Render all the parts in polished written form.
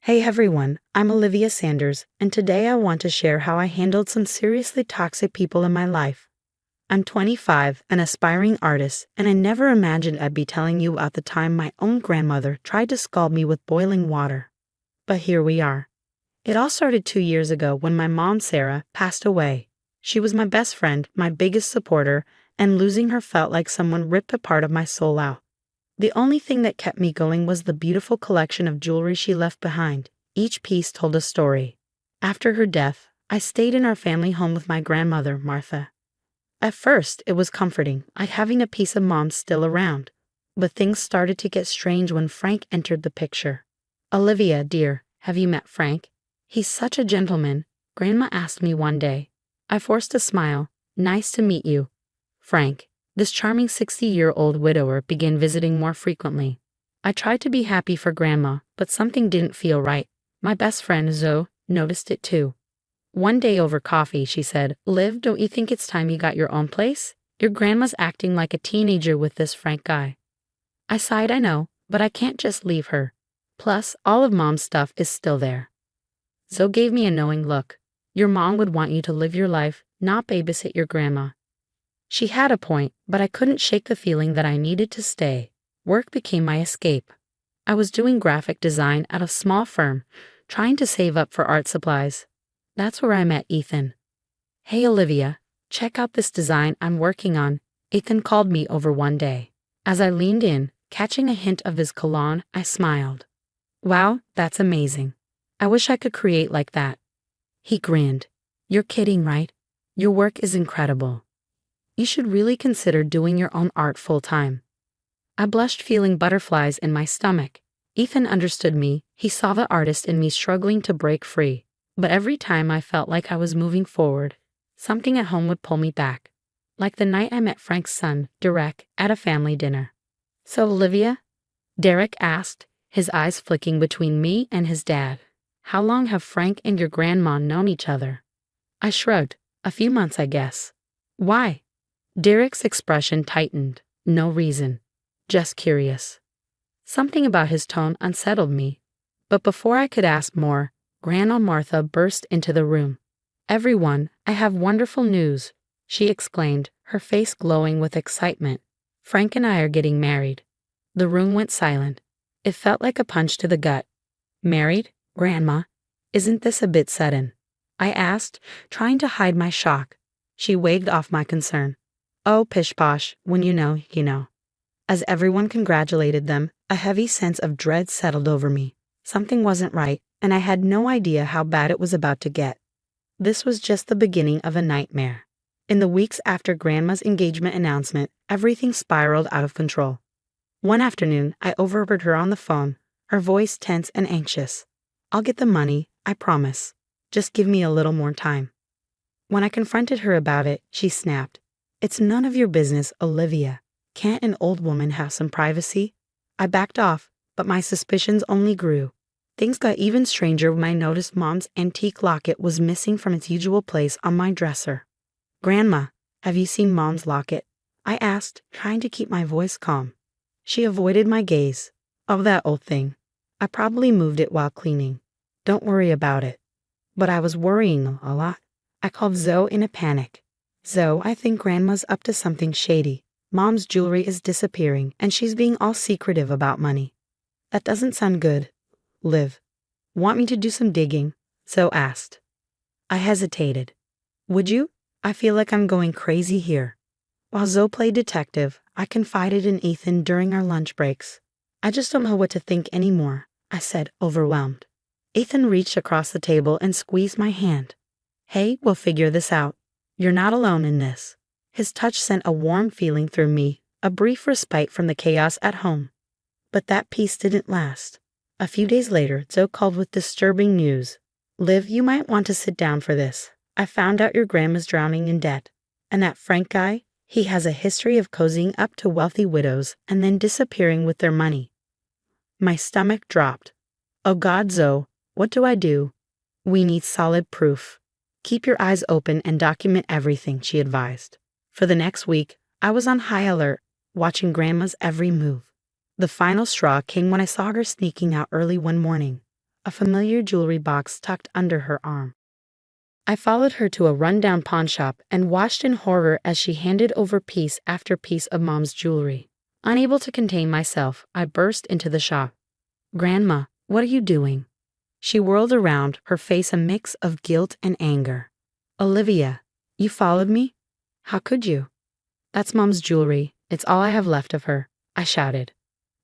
Hey everyone, I'm Olivia Sanders, and today I want to share how I handled some seriously toxic people in my life. I'm 25, an aspiring artist, and I never imagined I'd be telling you about the time my own grandmother tried to scald me with boiling water. But here we are. It all started 2 years ago when my mom, Sarah, passed away. She was my best friend, my biggest supporter, and losing her felt like someone ripped a part of my soul out. The only thing that kept me going was the beautiful collection of jewelry she left behind. Each piece told a story. After her death, I stayed in our family home with my grandmother, Martha. At first, it was comforting, like having a piece of mom still around. But things started to get strange when Frank entered the picture. "Olivia, dear, have you met Frank? He's such a gentleman," Grandma asked me one day. I forced a smile. "Nice to meet you." Frank, this charming 60-year-old widower, began visiting more frequently. I tried to be happy for Grandma, but something didn't feel right. My best friend, Zoe, noticed it too. One day over coffee, she said, "Liv, don't you think it's time you got your own place? Your grandma's acting like a teenager with this Frank guy." I sighed. "I know, but I can't just leave her. Plus, all of Mom's stuff is still there." Zoe gave me a knowing look. "Your mom would want you to live your life, not babysit your grandma." She had a point, but I couldn't shake the feeling that I needed to stay. Work became my escape. I was doing graphic design at a small firm, trying to save up for art supplies. That's where I met Ethan. "Hey Olivia, check out this design I'm working on," Ethan called me over one day. As I leaned in, catching a hint of his cologne, I smiled. "Wow, that's amazing. I wish I could create like that." He grinned. "You're kidding, right? Your work is incredible. You should really consider doing your own art full-time." I blushed, feeling butterflies in my stomach. Ethan understood me. He saw the artist in me struggling to break free. But every time I felt like I was moving forward, something at home would pull me back. Like the night I met Frank's son, Derek, at a family dinner. "So Olivia?" Derek asked, his eyes flicking between me and his dad. "How long have Frank and your grandma known each other?" I shrugged. "A few months, I guess." "Why?" Derek's expression tightened. "No reason. Just curious." Something about his tone unsettled me. But before I could ask more, Grandma Martha burst into the room. "Everyone, I have wonderful news," she exclaimed, her face glowing with excitement. "Frank and I are getting married." The room went silent. It felt like a punch to the gut. "Married, Grandma? Isn't this a bit sudden?" I asked, trying to hide my shock. She waved off my concern. "Oh, pish-posh, when you know, you know." As everyone congratulated them, a heavy sense of dread settled over me. Something wasn't right, and I had no idea how bad it was about to get. This was just the beginning of a nightmare. In the weeks after Grandma's engagement announcement, everything spiraled out of control. One afternoon, I overheard her on the phone, her voice tense and anxious. "I'll get the money, I promise. Just give me a little more time." When I confronted her about it, she snapped. "It's none of your business, Olivia. Can't an old woman have some privacy?" I backed off, but my suspicions only grew. Things got even stranger when I noticed Mom's antique locket was missing from its usual place on my dresser. "Grandma, have you seen Mom's locket?" I asked, trying to keep my voice calm. She avoided my gaze. "Oh, that old thing. I probably moved it while cleaning. Don't worry about it." But I was worrying a lot. I called Zoe in a panic. "Zoe, I think Grandma's up to something shady. Mom's jewelry is disappearing, and she's being all secretive about money." "That doesn't sound good, Liv. Want me to do some digging?" Zoe asked. I hesitated. "Would you? I feel like I'm going crazy here." While Zoe played detective, I confided in Ethan during our lunch breaks. "I just don't know what to think anymore," I said, overwhelmed. Ethan reached across the table and squeezed my hand. "Hey, we'll figure this out. You're not alone in this." His touch sent a warm feeling through me, a brief respite from the chaos at home. But that peace didn't last. A few days later, Zoe called with disturbing news. "Liv, you might want to sit down for this. I found out your grandma's drowning in debt. And that Frank guy, he has a history of cozying up to wealthy widows and then disappearing with their money." My stomach dropped. "Oh God, Zoe, what do I do?" "We need solid proof. Keep your eyes open and document everything," she advised. For the next week, I was on high alert, watching Grandma's every move. The final straw came when I saw her sneaking out early one morning. a familiar jewelry box tucked under her arm. I followed her to a rundown pawn shop and watched in horror as she handed over piece after piece of Mom's jewelry. Unable to contain myself, I burst into the shop. "Grandma, what are you doing?" She whirled around, her face a mix of guilt and anger. "Olivia, you followed me? How could you?" "That's Mom's jewelry. It's all I have left of her," I shouted.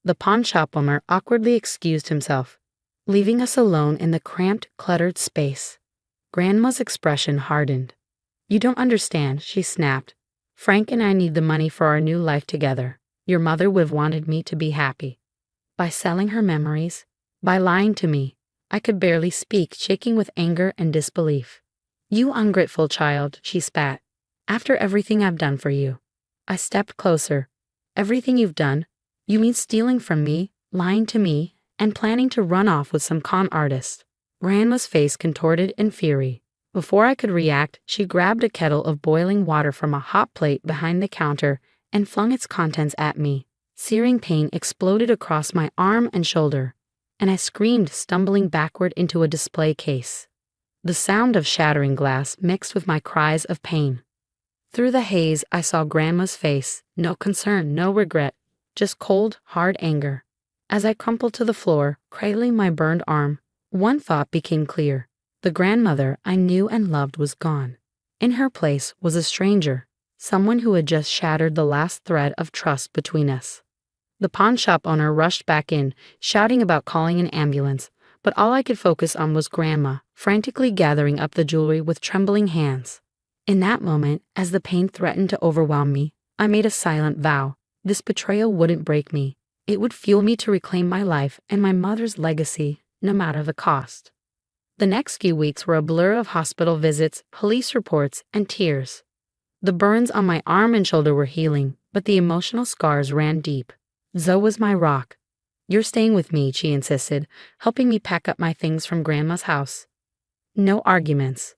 The pawn shop owner awkwardly excused himself, leaving us alone in the cramped, cluttered space. Grandma's expression hardened. "You don't understand," she snapped. "Frank and I need the money for our new life together. Your mother would have wanted me to be happy. By selling her memories, by lying to me." I could barely speak, shaking with anger and disbelief. "You ungrateful child," she spat. "After everything I've done for you." I stepped closer. "Everything you've done? You mean stealing from me, lying to me, and planning to run off with some con artist?" Grandma's face contorted in fury. Before I could react, she grabbed a kettle of boiling water from a hot plate behind the counter and flung its contents at me. Searing pain exploded across my arm and shoulder, and I screamed, stumbling backward into a display case. The sound of shattering glass mixed with my cries of pain. Through the haze, I saw Grandma's face, no concern, no regret, just cold, hard anger. As I crumpled to the floor, cradling my burned arm, one thought became clear. The grandmother I knew and loved was gone. In her place was a stranger, someone who had just shattered the last thread of trust between us. The pawn shop owner rushed back in, shouting about calling an ambulance, but all I could focus on was Grandma, frantically gathering up the jewelry with trembling hands. In that moment, as the pain threatened to overwhelm me, I made a silent vow. This betrayal wouldn't break me. It would fuel me to reclaim my life and my mother's legacy, no matter the cost. The next few weeks were a blur of hospital visits, police reports, and tears. The burns on my arm and shoulder were healing, but the emotional scars ran deep. Zoe was my rock. "You're staying with me," she insisted, helping me pack up my things from Grandma's house. No arguments.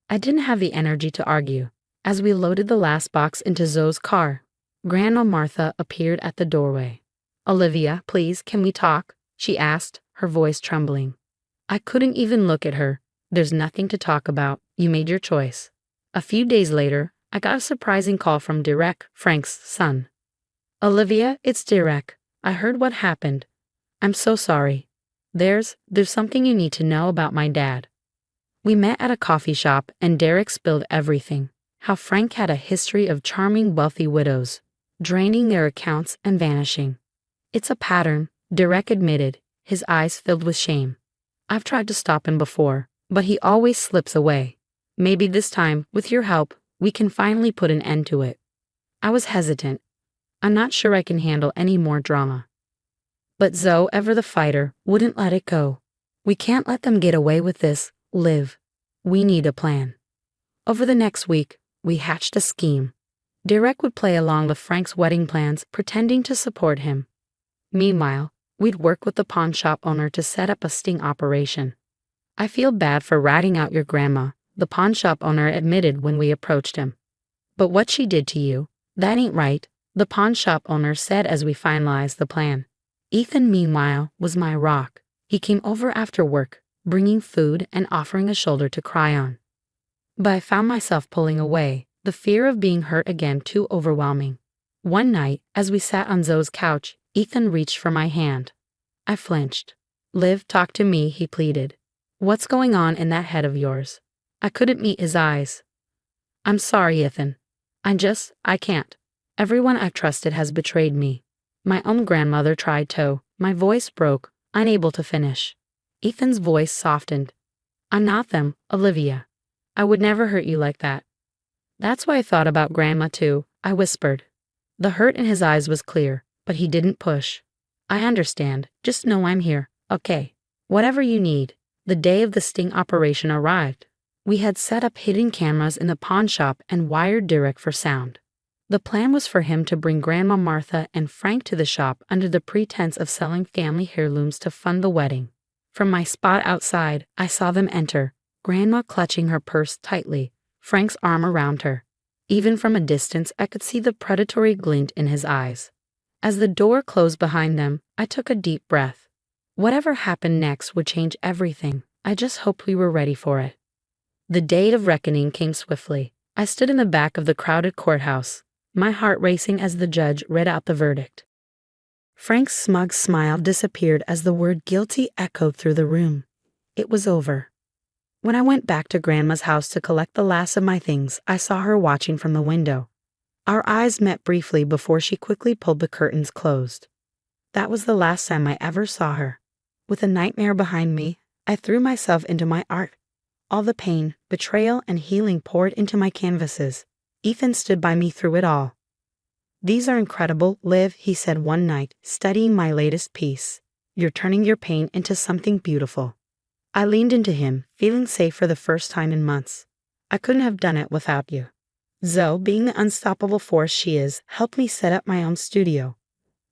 I didn't have the energy to argue. As we loaded the last box into Zoe's car, Grandma Martha appeared at the doorway. "Olivia, please, can we talk?" she asked, her voice trembling. I couldn't even look at her. "There's nothing to talk about. You made your choice." A few days later, I got a surprising call from Derek, Frank's son. "Olivia, it's Derek. I heard what happened. I'm so sorry. There's something you need to know about my dad." We met at a coffee shop and Derek spilled everything. How Frank had a history of charming wealthy widows, draining their accounts and vanishing. "It's a pattern," Derek admitted, his eyes filled with shame. "I've tried to stop him before, but he always slips away. Maybe this time, with your help, we can finally put an end to it." I was hesitant. I'm not sure I can handle any more drama. But Zoe, ever the fighter, wouldn't let it go. "We can't let them get away with this, Liv. We need a plan." Over the next week, we hatched a scheme. Derek would play along with Frank's wedding plans, pretending to support him. Meanwhile, we'd work with the pawn shop owner to set up a sting operation. "I feel bad for ratting out your grandma," the pawn shop owner admitted when we approached him. "But what she did to you, that ain't right," the pawn shop owner said as we finalized the plan. Ethan, meanwhile, was my rock. He came over after work, bringing food and offering a shoulder to cry on. But I found myself pulling away, the fear of being hurt again too overwhelming. One night, as we sat on Zoe's couch, Ethan reached for my hand. I flinched. "Liv, talk to me," he pleaded. "What's going on in that head of yours?" I couldn't meet his eyes. "I'm sorry, Ethan. I can't. Everyone I've trusted has betrayed me. My own grandmother tried to." My voice broke, unable to finish. Ethan's voice softened. "I'm not them, Olivia. I would never hurt you like that." "That's why I thought about Grandma too," I whispered. The hurt in his eyes was clear, but he didn't push. "I understand. Just know I'm here, okay? Whatever you need." The day of the sting operation arrived. We had set up hidden cameras in the pawn shop and wired Derek for sound. The plan was for him to bring Grandma Martha and Frank to the shop under the pretense of selling family heirlooms to fund the wedding. From my spot outside, I saw them enter, Grandma clutching her purse tightly, Frank's arm around her. Even from a distance, I could see the predatory glint in his eyes. As the door closed behind them, I took a deep breath. Whatever happened next would change everything. I just hoped we were ready for it. The day of reckoning came swiftly. I stood in the back of the crowded courthouse, my heart racing as the judge read out the verdict. Frank's smug smile disappeared as the word guilty echoed through the room. It was over. When I went back to Grandma's house to collect the last of my things, I saw her watching from the window. Our eyes met briefly before she quickly pulled the curtains closed. That was the last time I ever saw her. With a nightmare behind me, I threw myself into my art. All the pain, betrayal, and healing poured into my canvases. Ethan stood by me through it all. "These are incredible, Liv," he said one night, studying my latest piece. "You're turning your pain into something beautiful." I leaned into him, feeling safe for the first time in months. "I couldn't have done it without you." Zoe, being the unstoppable force she is, helped me set up my own studio.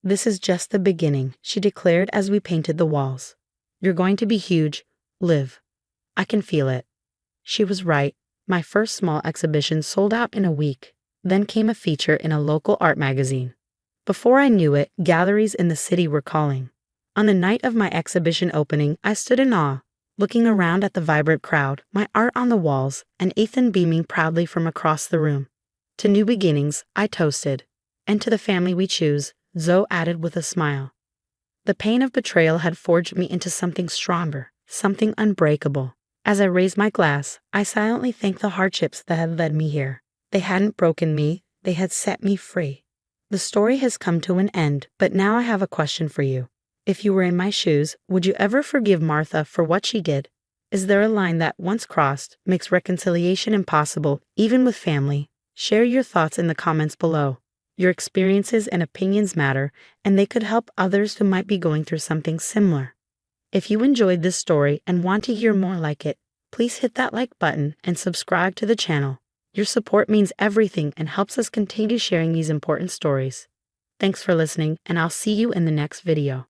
"This is just the beginning," she declared as we painted the walls. "You're going to be huge, Liv. I can feel it." She was right. My first small exhibition sold out in a week. Then came a feature in a local art magazine. Before I knew it, galleries in the city were calling. On the night of my exhibition opening, I stood in awe, looking around at the vibrant crowd, my art on the walls, and Ethan beaming proudly from across the room. "To new beginnings," I toasted. "And to the family we choose," Zoe added with a smile. The pain of betrayal had forged me into something stronger, something unbreakable. As I raised my glass, I silently thanked the hardships that had led me here. They hadn't broken me, they had set me free. The story has come to an end, but now I have a question for you. If you were in my shoes, would you ever forgive Martha for what she did? Is there a line that, once crossed, makes reconciliation impossible, even with family? Share your thoughts in the comments below. Your experiences and opinions matter, and they could help others who might be going through something similar. If you enjoyed this story and want to hear more like it, please hit that like button and subscribe to the channel. Your support means everything and helps us continue sharing these important stories. Thanks for listening, and I'll see you in the next video.